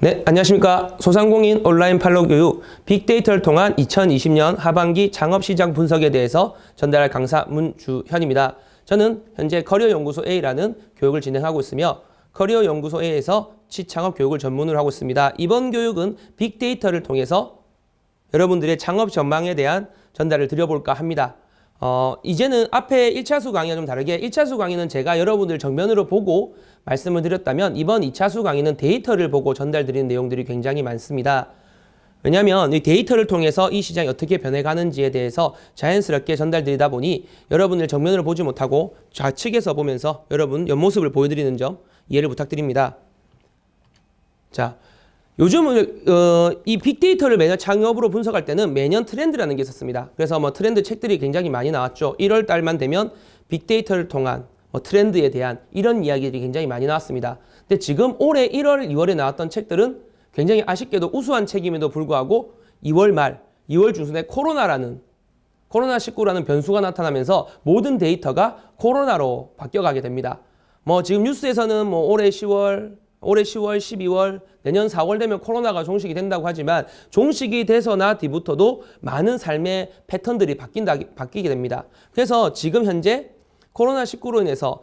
네, 안녕하십니까. 소상공인 온라인 판로 교육 빅데이터를 통한 2020년 하반기 창업시장 분석에 대해서 전달할 강사 문주현입니다. 저는 현재 커리어연구소 A라는 교육을 진행하고 있으며 커리어연구소 A에서 취창업 교육을 전문으로 하고 있습니다. 이번 교육은 빅데이터를 통해서 여러분들의 창업 전망에 대한 전달을 드려볼까 합니다. 이제는 앞에 1차수 강의와 좀 다르게 1차수 강의는 제가 여러분들 정면으로 보고 말씀을 드렸다면 이번 2차수 강의는 데이터를 보고 전달드리는 내용들이 굉장히 많습니다. 왜냐하면 이 데이터를 통해서 이 시장이 어떻게 변해가는지에 대해서 자연스럽게 전달드리다 보니 여러분들 정면으로 보지 못하고 좌측에서 보면서 여러분 옆모습을 보여드리는 점 이해를 부탁드립니다. 자, 요즘은 이 빅데이터를 매년 창업으로 분석할 때는 매년 트렌드라는 게 있었습니다. 그래서 뭐 트렌드 책들이 굉장히 많이 나왔죠. 1월 달만 되면 빅데이터를 통한 트렌드에 대한 이런 이야기들이 굉장히 많이 나왔습니다. 근데 지금 올해 1월, 2월에 나왔던 책들은 굉장히 아쉽게도 우수한 책임에도 불구하고 2월 말, 2월 중순에 코로나19라는 변수가 나타나면서 모든 데이터가 코로나로 바뀌어가게 됩니다. 뭐 지금 뉴스에서는 뭐 올해 10월, 12월, 내년 4월 되면 코로나가 종식이 된다고 하지만 종식이 돼서나 뒤부터도 많은 삶의 패턴들이 바뀌게 됩니다. 그래서 지금 현재 코로나19로 인해서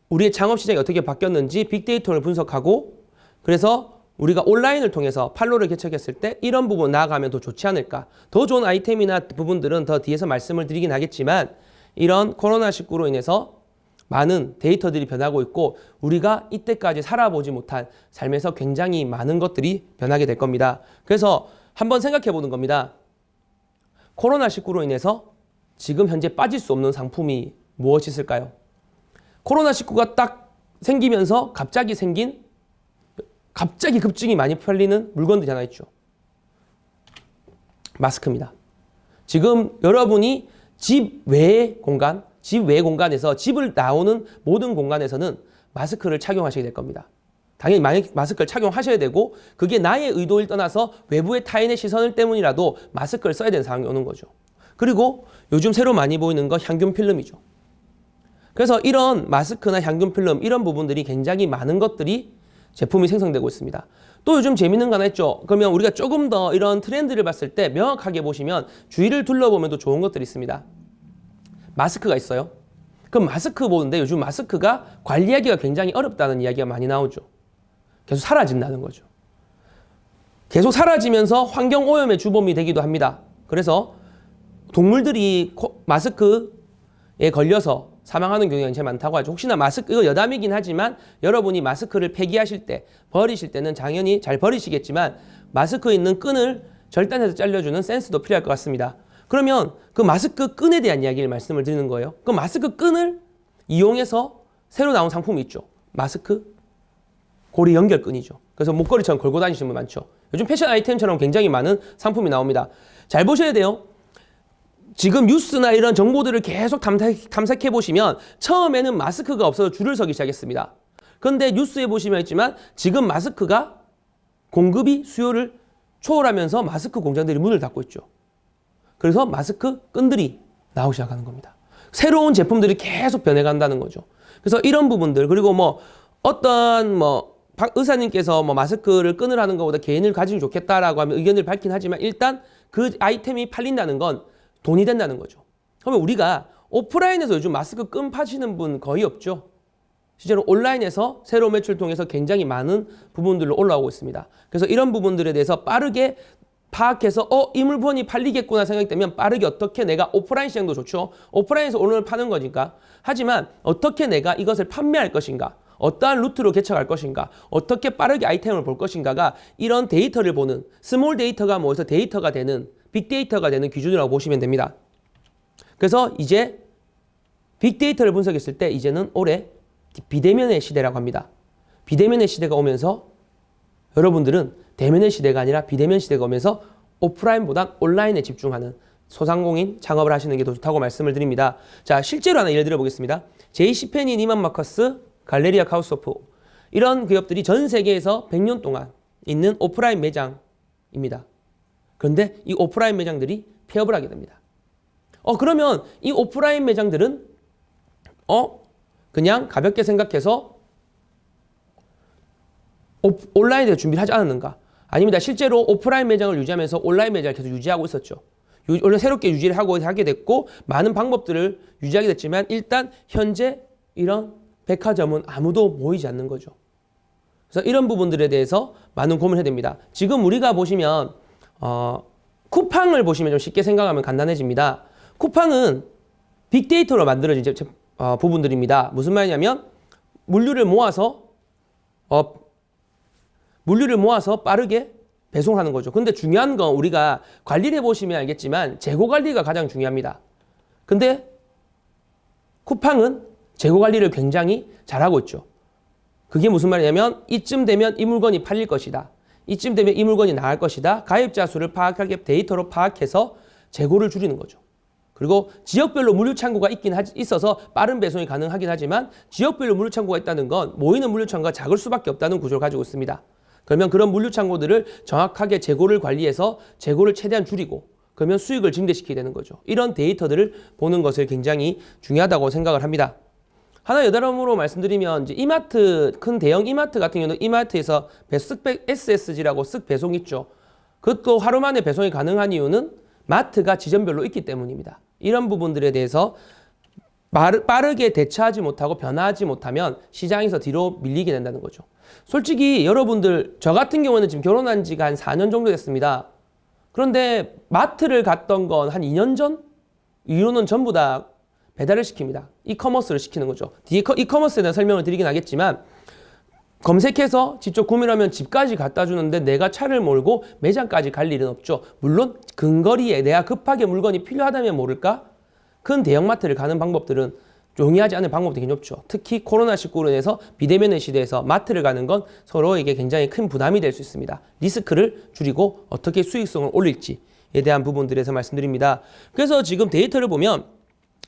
우리의 창업시장이 어떻게 바뀌었는지 빅데이터를 분석하고 그래서 우리가 온라인을 통해서 판로를 개척했을 때 이런 부분 나아가면 더 좋지 않을까. 더 좋은 아이템이나 부분들은 더 뒤에서 말씀을 드리긴 하겠지만 이런 코로나19로 인해서 많은 데이터들이 변하고 있고 우리가 이때까지 살아보지 못한 삶에서 굉장히 많은 것들이 변하게 될 겁니다. 그래서 한번 생각해 보는 겁니다. 코로나19로 인해서 지금 현재 빠질 수 없는 상품이 무엇이 있을까요? 코로나19가 딱 생기면서 갑자기 급증이 많이 팔리는 물건들이 하나 있죠. 마스크입니다. 지금 여러분이 집 외의 공간에서 집을 나오는 모든 공간에서는 마스크를 착용하셔야 될 겁니다. 당연히 마스크를 착용하셔야 되고 그게 나의 의도를 떠나서 외부의 타인의 시선 때문이라도 마스크를 써야 되는 상황이 오는 거죠. 그리고 요즘 새로 많이 보이는 거 향균 필름이죠. 그래서 이런 마스크나 향균 필름 이런 부분들이 굉장히 많은 것들이 제품이 생성되고 있습니다. 또 요즘 재밌는 거 하나 있죠. 그러면 우리가 조금 더 이런 트렌드를 봤을 때 명확하게 보시면 주위를 둘러보면 또 좋은 것들이 있습니다. 마스크가 있어요. 그럼 마스크 보는데 요즘 마스크가 관리하기가 굉장히 어렵다는 이야기가 많이 나오죠. 계속 사라진다는 거죠. 계속 사라지면서 환경오염의 주범이 되기도 합니다. 그래서 동물들이 마스크에 걸려서 사망하는 경우가 굉장히 많다고 하죠. 혹시나 이거 여담이긴 하지만 여러분이 마스크를 폐기하실 때, 버리실 때는 당연히 잘 버리시겠지만 마스크에 있는 끈을 절단해서 잘려주는 센스도 필요할 것 같습니다. 그러면 그 마스크 끈에 대한 이야기를 말씀을 드리는 거예요. 그 마스크 끈을 이용해서 새로 나온 상품이 있죠. 마스크 고리 연결끈이죠. 그래서 목걸이처럼 걸고 다니시는 분 많죠. 요즘 패션 아이템처럼 굉장히 많은 상품이 나옵니다. 잘 보셔야 돼요. 지금 뉴스나 이런 정보들을 계속 탐색해 보시면 처음에는 마스크가 없어서 줄을 서기 시작했습니다. 그런데 뉴스에 보시면 있지만 지금 마스크가 공급이 수요를 초월하면서 마스크 공장들이 문을 닫고 있죠. 그래서 마스크 끈들이 나오기 시작하는 겁니다. 새로운 제품들이 계속 변해간다는 거죠. 그래서 이런 부분들 그리고 뭐 어떤 의사님께서 마스크를 끈을 하는 것보다 개인을 가지면 좋겠다라고 하면 의견을 밝긴 하지만 일단 그 아이템이 팔린다는 건 돈이 된다는 거죠. 그러면 우리가 오프라인에서 요즘 마스크 끈 파시는 분 거의 없죠. 실제로 온라인에서 새로운 매출 통해서 굉장히 많은 부분들로 올라오고 있습니다. 그래서 이런 부분들에 대해서 빠르게 파악해서 이 물건이 팔리겠구나 생각이 되면 빠르게 어떻게 내가 오프라인 시장도 좋죠. 오프라인에서 오늘 파는 거니까. 하지만 어떻게 내가 이것을 판매할 것인가. 어떠한 루트로 개척할 것인가. 어떻게 빠르게 아이템을 볼 것인가가 이런 데이터를 보는 스몰 데이터가 모여서 데이터가 되는 빅데이터가 되는 기준이라고 보시면 됩니다. 그래서 이제 빅데이터를 분석했을 때 이제는 올해 비대면의 시대라고 합니다. 비대면의 시대가 오면서 여러분들은 대면의 시대가 아니라 비대면 시대가 오면서 오프라인보다 온라인에 집중하는 소상공인 창업을 하시는 게 더 좋다고 말씀을 드립니다. 자, 실제로 하나 예를 들어보겠습니다. JCPenney, 니만 마커스, 갈레리아 카우스호프 이런 기업들이 전 세계에서 100년 동안 있는 오프라인 매장입니다. 그런데 이 오프라인 매장들이 폐업을 하게 됩니다. 그러면 이 오프라인 매장들은 그냥 가볍게 생각해서 온라인에서 준비를 하지 않았는가? 아닙니다. 실제로 오프라인 매장을 유지하면서 온라인 매장을 계속 유지하고 있었죠. 원래 새롭게 유지를 하게 됐고 많은 방법들을 유지하게 됐지만 일단 현재 이런 백화점은 아무도 모이지 않는 거죠. 그래서 이런 부분들에 대해서 많은 고민을 해야 됩니다. 지금 우리가 보시면 쿠팡을 보시면 좀 쉽게 생각하면 간단해집니다. 쿠팡은 빅데이터로 만들어진 부분들입니다. 무슨 말이냐면 물류를 모아서 빠르게 배송하는 거죠. 근데 중요한 건 우리가 관리를 해보시면 알겠지만 재고 관리가 가장 중요합니다. 근데 쿠팡은 재고 관리를 굉장히 잘하고 있죠. 그게 무슨 말이냐면 이쯤 되면 이 물건이 팔릴 것이다. 이쯤 되면 이 물건이 나갈 것이다. 가입자 수를 파악하게 데이터로 파악해서 재고를 줄이는 거죠. 그리고 지역별로 물류창고가 있어서 빠른 배송이 가능하긴 하지만 지역별로 물류창고가 있다는 건 모이는 물류창고가 작을 수밖에 없다는 구조를 가지고 있습니다. 그러면 그런 물류창고들을 정확하게 재고를 관리해서 재고를 최대한 줄이고 그러면 수익을 증대시키게 되는 거죠. 이런 데이터들을 보는 것을 굉장히 중요하다고 생각을 합니다. 하나 여담으로 말씀드리면 이제 이마트, 큰 대형 이마트 같은 경우는 이마트에서 SSG라고 쓱 배송 있죠. 그것도 하루 만에 배송이 가능한 이유는 마트가 지점별로 있기 때문입니다. 이런 부분들에 대해서 빠르게 대처하지 못하고 변화하지 못하면 시장에서 뒤로 밀리게 된다는 거죠. 솔직히 여러분들 저 같은 경우는 지금 결혼한 지가 한 4년 정도 됐습니다. 그런데 마트를 갔던 건 한 2년 전? 이후로는 전부 다 배달을 시킵니다. 이커머스를 시키는 거죠. 뒤에 이커머스에 대한 설명을 드리긴 하겠지만 검색해서 직접 구매를 하면 집까지 갖다 주는데 내가 차를 몰고 매장까지 갈 일은 없죠. 물론 근거리에 내가 급하게 물건이 필요하다면 모를까? 큰 대형마트를 가는 방법들은 용이하지 않은 방법도 굉장히 없죠. 특히 코로나19로 인해서 비대면의 시대에서 마트를 가는 건 서로에게 굉장히 큰 부담이 될 수 있습니다. 리스크를 줄이고 어떻게 수익성을 올릴지에 대한 부분들에서 말씀드립니다. 그래서 지금 데이터를 보면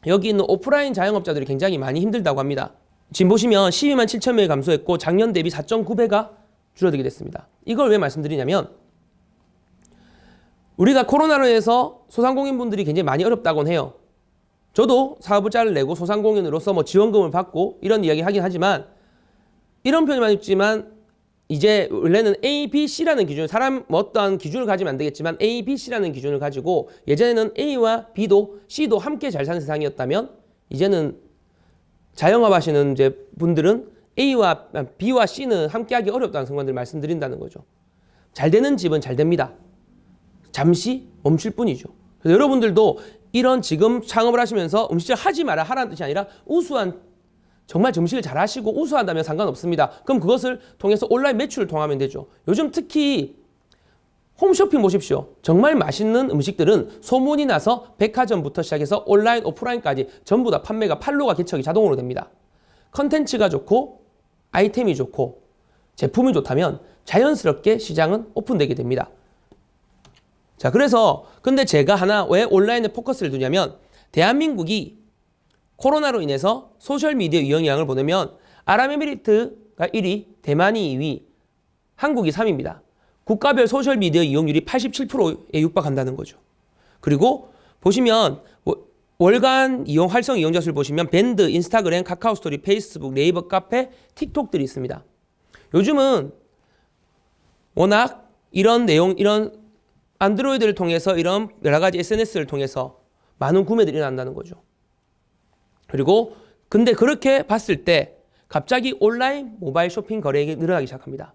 여기 있는 오프라인 자영업자들이 굉장히 많이 힘들다고 합니다. 지금 보시면 12만 7천 명이 감소했고 작년 대비 4.9배가 줄어들게 됐습니다. 이걸 왜 말씀드리냐면 우리가 코로나로 인해서 소상공인분들이 굉장히 많이 어렵다고는 해요. 저도 사업자를 내고 소상공인으로서 지원금을 받고 이런 이야기 하긴 하지만 이런 표현이 있지만 이제 원래는 A, B, C라는 기준, 어떠한 기준을 가지면 안 되겠지만 A, B, C라는 기준을 가지고 예전에는 A와 B도 C도 함께 잘 사는 세상이었다면 이제는 자영업 하시는 이제 분들은 B와 C는 함께 하기 어렵다는 순간들 말씀드린다는 거죠. 잘 되는 집은 잘 됩니다. 잠시 멈출 뿐이죠. 그래서 여러분들도 이런 지금 창업을 하시면서 음식을 하지 마라 하라는 뜻이 아니라 정말 정식을 잘 하시고 우수하다면 상관없습니다. 그럼 그것을 통해서 온라인 매출을 통하면 되죠. 요즘 특히 홈쇼핑 보십시오. 정말 맛있는 음식들은 소문이 나서 백화점부터 시작해서 온라인, 오프라인까지 전부 다 판매가 판로가 개척이 자동으로 됩니다. 컨텐츠가 좋고 아이템이 좋고 제품이 좋다면 자연스럽게 시장은 오픈되게 됩니다. 자, 그래서 근데 제가 왜 온라인에 포커스를 두냐면 대한민국이 코로나로 인해서 소셜미디어 영향을 보내면 아랍에미리트가 1위, 대만이 2위, 한국이 3위입니다. 국가별 소셜미디어 이용률이 87%에 육박한다는 거죠. 그리고 보시면 월간 활성 이용자 수를 보시면 밴드, 인스타그램, 카카오스토리, 페이스북, 네이버 카페, 틱톡들이 있습니다. 요즘은 워낙 이런 안드로이드를 통해서 이런 여러 가지 SNS를 통해서 많은 구매들이 일어난다는 거죠. 그리고 근데 그렇게 봤을 때 갑자기 온라인 모바일 쇼핑 거래액이 늘어나기 시작합니다.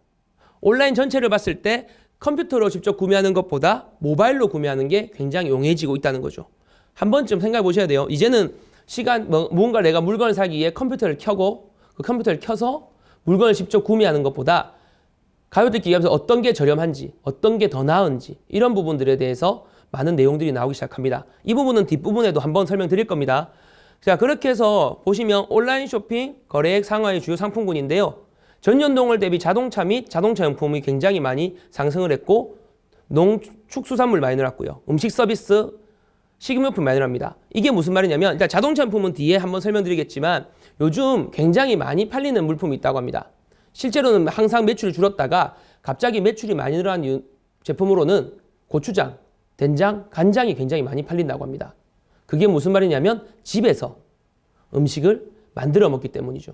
온라인 전체를 봤을 때 컴퓨터로 직접 구매하는 것보다 모바일로 구매하는 게 굉장히 용이해지고 있다는 거죠. 한 번쯤 생각해 보셔야 돼요. 이제는 무언가 내가 물건을 사기 위해 컴퓨터를 켜고 그 컴퓨터를 켜서 물건을 직접 구매하는 것보다 가격들 기업에서 어떤 게 저렴한지, 어떤 게 더 나은지 이런 부분들에 대해서 많은 내용들이 나오기 시작합니다. 이 부분은 뒷부분에도 한번 설명드릴 겁니다. 자, 그렇게 해서 보시면 온라인 쇼핑 거래액 상하의 주요 상품군인데요. 전년동월 대비 자동차 및 자동차 용품이 굉장히 많이 상승을 했고 농축수산물 많이 늘었고요. 음식 서비스, 식료품 많이 늘었습니다. 이게 무슨 말이냐면 일단 자동차 용품은 뒤에 한번 설명드리겠지만 요즘 굉장히 많이 팔리는 물품이 있다고 합니다. 실제로는 항상 매출이 줄었다가 갑자기 매출이 많이 늘어난 제품으로는 고추장, 된장, 간장이 굉장히 많이 팔린다고 합니다. 그게 무슨 말이냐면 집에서 음식을 만들어 먹기 때문이죠.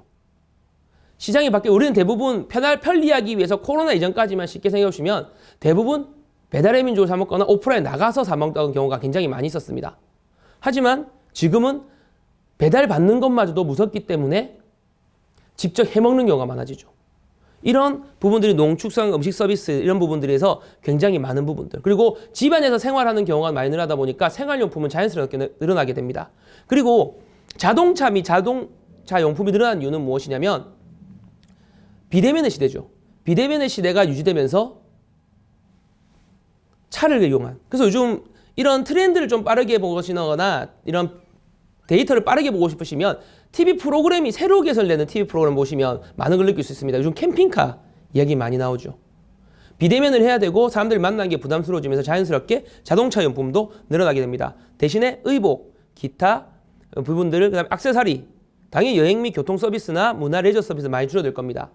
시장이 바뀌어 우리는 대부분 편리하기 위해서 코로나 이전까지만 쉽게 생각해보시면 대부분 배달의 민족을 사 먹거나 오프라인 나가서 사 먹던 경우가 굉장히 많이 있었습니다. 하지만 지금은 배달 받는 것마저도 무섭기 때문에 직접 해먹는 경우가 많아지죠. 이런 부분들이 농축성 음식 서비스 이런 부분들에서 굉장히 많은 부분들, 그리고 집안에서 생활하는 경우가 많이 늘어나다 보니까 생활용품은 자연스럽게 늘어나게 됩니다. 그리고 자동차 및 자동차 용품이 늘어난 이유는 무엇이냐면 비대면의 시대죠. 비대면의 시대가 유지되면서 차를 이용한, 그래서 요즘 이런 트렌드를 좀 빠르게 보시거나 이런 데이터를 빠르게 보고 싶으시면 TV 프로그램이 새로 개설되는 TV 프로그램 보시면 많은 걸 느낄 수 있습니다. 요즘 캠핑카 이야기 많이 나오죠. 비대면을 해야 되고 사람들 만나는 게 부담스러워지면서 자연스럽게 자동차 용품도 늘어나게 됩니다. 대신에 의복, 기타 부분들을, 그다음에 액세서리, 당연히 여행 및 교통 서비스나 문화 레저 서비스 많이 줄어들 겁니다.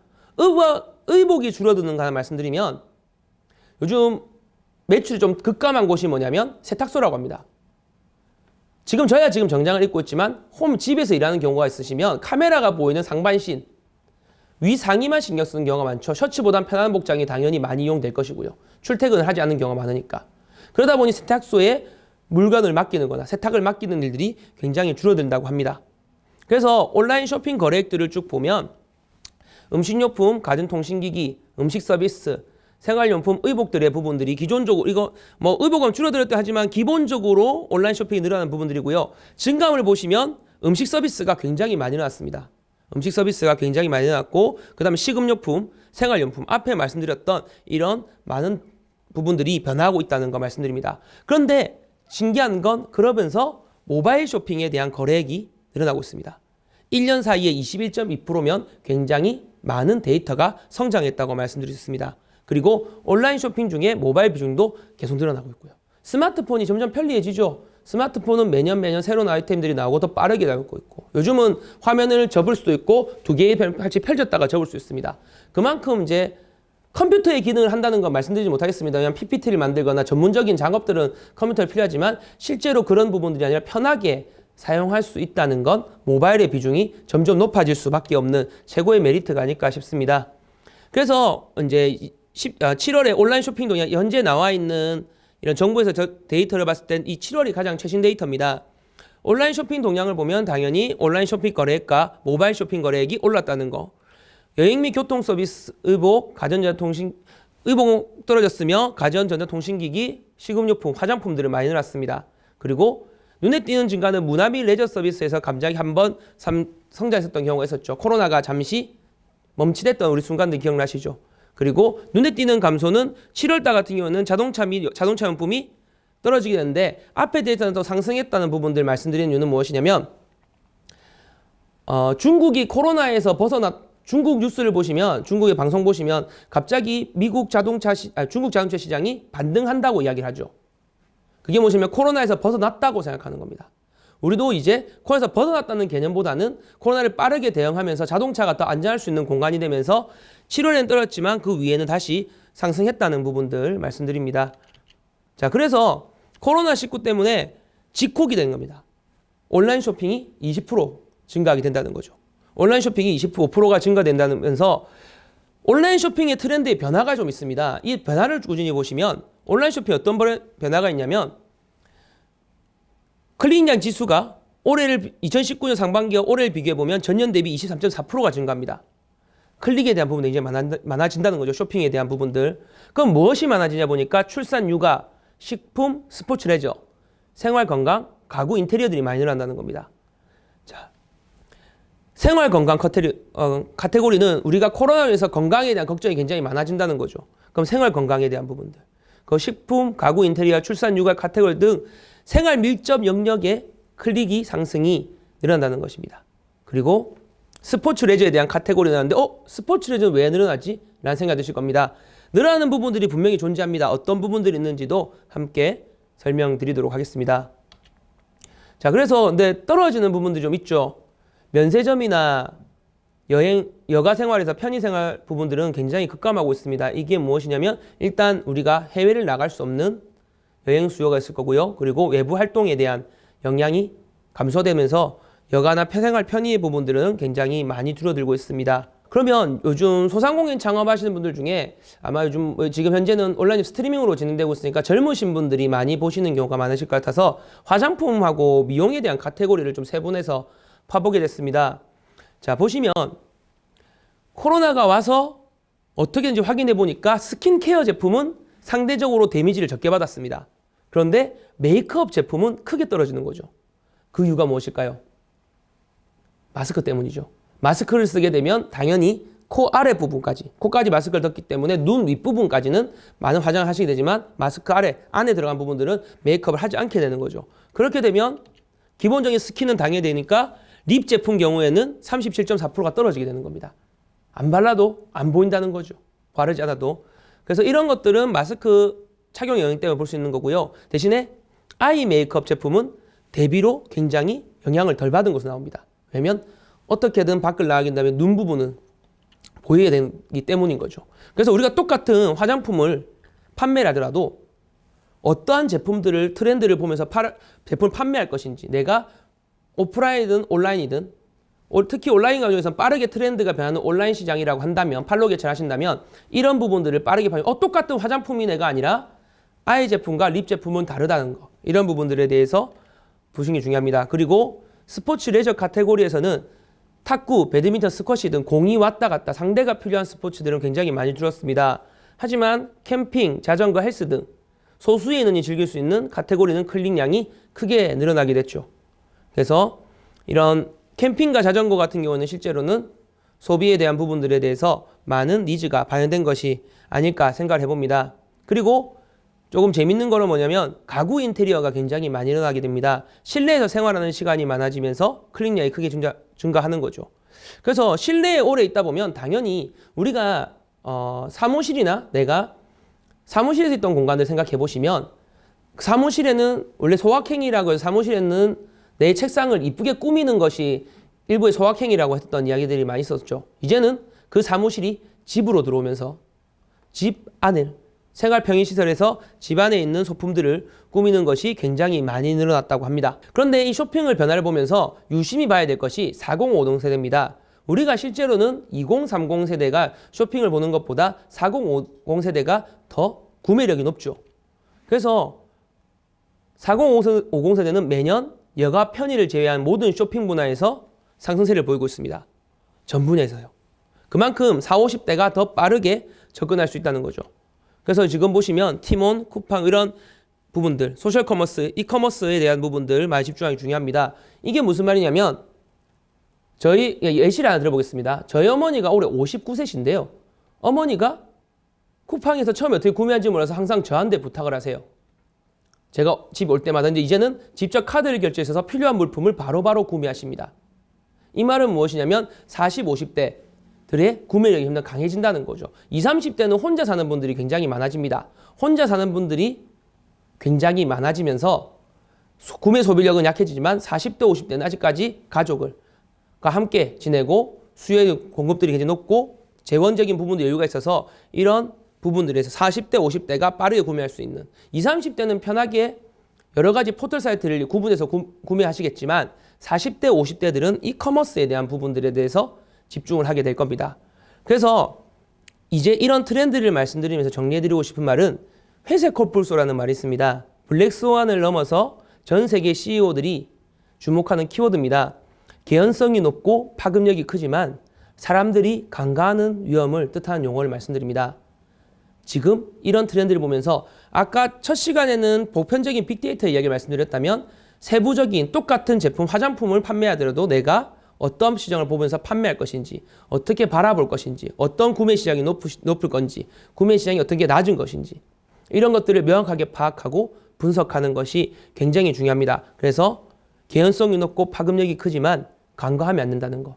의복이 줄어드는 거 하나 말씀드리면 요즘 매출이 좀 급감한 곳이 뭐냐면 세탁소라고 합니다. 저야 지금 정장을 입고 있지만 집에서 일하는 경우가 있으시면 카메라가 보이는 상반신, 위 상의만 신경 쓰는 경우가 많죠. 셔츠보단 편한 복장이 당연히 많이 이용될 것이고요. 출퇴근을 하지 않는 경우가 많으니까. 그러다 보니 세탁소에 물건을 맡기는 거나 세탁을 맡기는 일들이 굉장히 줄어든다고 합니다. 그래서 온라인 쇼핑 거래액들을 쭉 보면 음식료품, 가전통신기기, 음식 서비스, 생활용품, 의복들의 부분들이 기존적으로 의복은 줄어들었다 하지만 기본적으로 온라인 쇼핑이 늘어나는 부분들이고요. 증감을 보시면 음식 서비스가 굉장히 많이 늘어났습니다. 음식 서비스가 굉장히 많이 늘어났고, 그 다음에 식음료품, 생활용품, 앞에 말씀드렸던 이런 많은 부분들이 변화하고 있다는 거 말씀드립니다. 그런데 신기한 건 그러면서 모바일 쇼핑에 대한 거래액이 늘어나고 있습니다. 1년 사이에 21.2%면 굉장히 많은 데이터가 성장했다고 말씀드릴 수 있습니다. 그리고 온라인 쇼핑 중에 모바일 비중도 계속 늘어나고 있고요. 스마트폰이 점점 편리해지죠. 스마트폰은 매년 새로운 아이템들이 나오고 더 빠르게 나오고 있고, 요즘은 화면을 접을 수도 있고 두 개의 같이 펼쳤다가 접을 수 있습니다. 그만큼 이제 컴퓨터의 기능을 한다는 건 말씀드리지 못하겠습니다. 그냥 PPT를 만들거나 전문적인 작업들은 컴퓨터가 필요하지만 실제로 그런 부분들이 아니라 편하게 사용할 수 있다는 건 모바일의 비중이 점점 높아질 수밖에 없는 최고의 메리트가 아닐까 싶습니다. 그래서 이제 7월에 온라인 쇼핑 동향, 현재 나와 있는 이런 정부에서 데이터를 봤을 땐 이 7월이 가장 최신 데이터입니다. 온라인 쇼핑 동향을 보면 당연히 온라인 쇼핑 거래액과 모바일 쇼핑 거래액이 올랐다는 거. 여행 및 교통 서비스, 의복, 가전전자통신, 의복 떨어졌으며 가전전자통신기기, 식음료품, 화장품들은 많이 늘었습니다. 그리고 눈에 띄는 증가는 문화 및 레저 서비스에서 갑자기 한번 성장했었던 경우가 있었죠. 코로나가 잠시 멈칫했던 우리 순간들 기억나시죠? 그리고 눈에 띄는 감소는 7월달 같은 경우는 자동차 용품이 떨어지게 되는데, 앞에 데이터는 더 상승했다는 부분들 말씀드리는 이유는 무엇이냐면 중국이 코로나에서 중국 뉴스를 보시면, 중국의 방송 보시면 갑자기 중국 자동차 시장이 반등한다고 이야기를 하죠. 그게 뭐냐면 코로나에서 벗어났다고 생각하는 겁니다. 우리도 이제 코로나에서 벗어났다는 개념보다는 코로나를 빠르게 대응하면서 자동차가 더 안전할 수 있는 공간이 되면서 7월에는 떨어졌지만 그 위에는 다시 상승했다는 부분들 말씀드립니다. 자, 그래서 코로나19 때문에 직콕이 되는 겁니다. 온라인 쇼핑이 20% 증가하게 된다는 거죠. 온라인 쇼핑이 25%가 증가된다면서 온라인 쇼핑의 트렌드의 변화가 좀 있습니다. 이 변화를 꾸준히 보시면 온라인 쇼핑 어떤 변화가 있냐면 클릭량 지수가 2019년 상반기와 올해를 비교해보면 전년 대비 23.4%가 증가합니다. 클릭에 대한 부분이 이제 많아진다는 거죠. 쇼핑에 대한 부분들. 그럼 무엇이 많아지냐 보니까 출산, 육아, 식품, 스포츠 레저, 생활 건강, 가구 인테리어들이 많이 늘어난다는 겁니다. 자, 생활 건강 카테고리는 우리가 코로나에서 건강에 대한 걱정이 굉장히 많아진다는 거죠. 그럼 생활 건강에 대한 부분들. 그 식품, 가구 인테리어, 출산, 육아 카테고리 등 생활 밀접 영역의 클릭이 상승이 늘어난다는 것입니다. 그리고 스포츠 레저에 대한 카테고리가 나왔는데 스포츠 레저는 왜 늘어나지? 라는 생각이 드실 겁니다. 늘어나는 부분들이 분명히 존재합니다. 어떤 부분들이 있는지도 함께 설명드리도록 하겠습니다. 자, 그래서 근데 떨어지는 부분들이 좀 있죠. 면세점이나 여가 생활에서 편의 생활 부분들은 굉장히 급감하고 있습니다. 이게 무엇이냐면 일단 우리가 해외를 나갈 수 없는 여행 수요가 있을 거고요. 그리고 외부 활동에 대한 영향이 감소되면서 여가나 생활 편의의 부분들은 굉장히 많이 줄어들고 있습니다. 그러면 요즘 소상공인 창업하시는 분들 중에 아마 요즘 지금 현재는 온라인 스트리밍으로 진행되고 있으니까 젊으신 분들이 많이 보시는 경우가 많으실 것 같아서 화장품하고 미용에 대한 카테고리를 좀 세분해서 파보게 됐습니다. 자, 보시면 코로나가 와서 어떻게든지 확인해 보니까 스킨케어 제품은 상대적으로 데미지를 적게 받았습니다. 그런데 메이크업 제품은 크게 떨어지는 거죠. 그 이유가 무엇일까요? 마스크 때문이죠. 마스크를 쓰게 되면 당연히 코 아래 부분까지, 코까지 마스크를 덮기 때문에 눈 윗부분까지는 많은 화장을 하시게 되지만 마스크 아래, 안에 들어간 부분들은 메이크업을 하지 않게 되는 거죠. 그렇게 되면 기본적인 스킨은 당해되니까 립 제품 경우에는 37.4%가 떨어지게 되는 겁니다. 안 발라도 안 보인다는 거죠. 바르지 않아도. 그래서 이런 것들은 마스크 착용 영향 때문에 볼 수 있는 거고요. 대신에 아이 메이크업 제품은 대비로 굉장히 영향을 덜 받은 것으로 나옵니다. 왜냐면 어떻게든 밖을 나가게 된다면 눈 부분은 보이게 되기 때문인 거죠. 그래서 우리가 똑같은 화장품을 판매를 하더라도 어떠한 제품들을 트렌드를 보면서 제품을 판매할 것인지 내가 오프라인이든 온라인이든 특히 온라인 가정에서는 빠르게 트렌드가 변하는 온라인 시장이라고 한다면 팔로우 개최를 하신다면 이런 부분들을 빠르게 똑같은 화장품이 내가 아니라 아이 제품과 립 제품은 다르다는 거 이런 부분들에 대해서 보시는 게 중요합니다. 그리고 스포츠 레저 카테고리에서는 탁구, 배드민턴, 스쿼시 등 공이 왔다 갔다 상대가 필요한 스포츠들은 굉장히 많이 줄었습니다. 하지만 캠핑, 자전거, 헬스 등 소수의 인원이 즐길 수 있는 카테고리는 클릭량이 크게 늘어나게 됐죠. 그래서 이런 캠핑과 자전거 같은 경우는 실제로는 소비에 대한 부분들에 대해서 많은 니즈가 반영된 것이 아닐까 생각을 해봅니다. 그리고 조금 재밌는 거는 뭐냐면 가구 인테리어가 굉장히 많이 일어나게 됩니다. 실내에서 생활하는 시간이 많아지면서 클릭량이 크게 증가하는 거죠. 그래서 실내에 오래 있다 보면 당연히 우리가 사무실이나 내가 사무실에서 있던 공간을 생각해 보시면 사무실에는 원래 소확행이라고 해서 사무실에는 내 책상을 이쁘게 꾸미는 것이 일부의 소확행이라고 했던 이야기들이 많이 있었죠. 이제는 그 사무실이 집으로 들어오면서 집 안을 생활 편의시설에서 집 안에 있는 소품들을 꾸미는 것이 굉장히 많이 늘어났다고 합니다. 그런데 이 쇼핑을 변화를 보면서 유심히 봐야 될 것이 4050 세대입니다. 우리가 실제로는 2030 세대가 쇼핑을 보는 것보다 4050 세대가 더 구매력이 높죠. 그래서 4050 세대는 매년 여가 편의를 제외한 모든 쇼핑 분야에서 상승세를 보이고 있습니다. 전 분야에서요. 그만큼 40, 50대가 더 빠르게 접근할 수 있다는 거죠. 그래서 지금 보시면 티몬, 쿠팡 이런 부분들, 소셜 커머스, 이커머스에 대한 부분들 많이 집중하기 중요합니다. 이게 무슨 말이냐면 저희 예시를 하나 들어보겠습니다. 저희 어머니가 올해 59세신데요. 어머니가 쿠팡에서 처음에 어떻게 구매한지 몰라서 항상 저한테 부탁을 하세요. 제가 집 올 때마다 이제는 직접 카드를 결제해서 필요한 물품을 바로바로 구매하십니다. 이 말은 무엇이냐면 40, 50대들의 구매력이 좀 더 강해진다는 거죠. 20, 30대는 혼자 사는 분들이 굉장히 많아집니다. 혼자 사는 분들이 굉장히 많아지면서 구매 소비력은 약해지지만 40대, 50대는 아직까지 가족과 함께 지내고 수요의 공급들이 굉장히 높고 재원적인 부분도 여유가 있어서 이런 부분들에서 40대, 50대가 빠르게 구매할 수 있는 20, 30대는 편하게 여러 가지 포털 사이트를 구분해서 구매하시겠지만 40대, 50대들은 이커머스에 대한 부분들에 대해서 집중을 하게 될 겁니다. 그래서 이제 이런 트렌드를 말씀드리면서 정리해드리고 싶은 말은 회색 콜불소라는 말이 있습니다. 블랙스완을 넘어서 전 세계 CEO들이 주목하는 키워드입니다. 개연성이 높고 파급력이 크지만 사람들이 간과하는 위험을 뜻하는 용어를 말씀드립니다. 지금 이런 트렌드를 보면서 아까 첫 시간에는 보편적인 빅데이터 이야기를 말씀드렸다면 세부적인 똑같은 제품, 화장품을 판매하더라도 내가 어떤 시장을 보면서 판매할 것인지, 어떻게 바라볼 것인지, 어떤 구매 시장이 높을 건지, 구매 시장이 어떤 게 낮은 것인지 이런 것들을 명확하게 파악하고 분석하는 것이 굉장히 중요합니다. 그래서 개연성이 높고 파급력이 크지만 간과하면 안 된다는 거.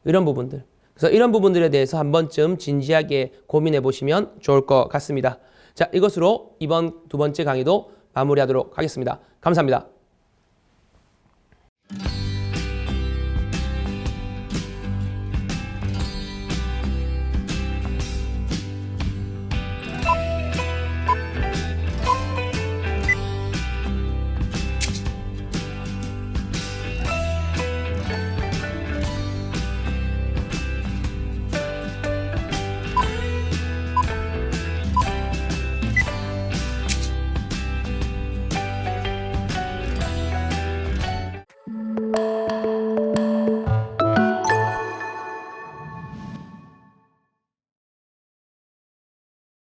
이런 부분들. 그래서 이런 부분들에 대해서 한 번쯤 진지하게 고민해 보시면 좋을 것 같습니다. 자, 이것으로 이번 두 번째 강의도 마무리하도록 하겠습니다. 감사합니다.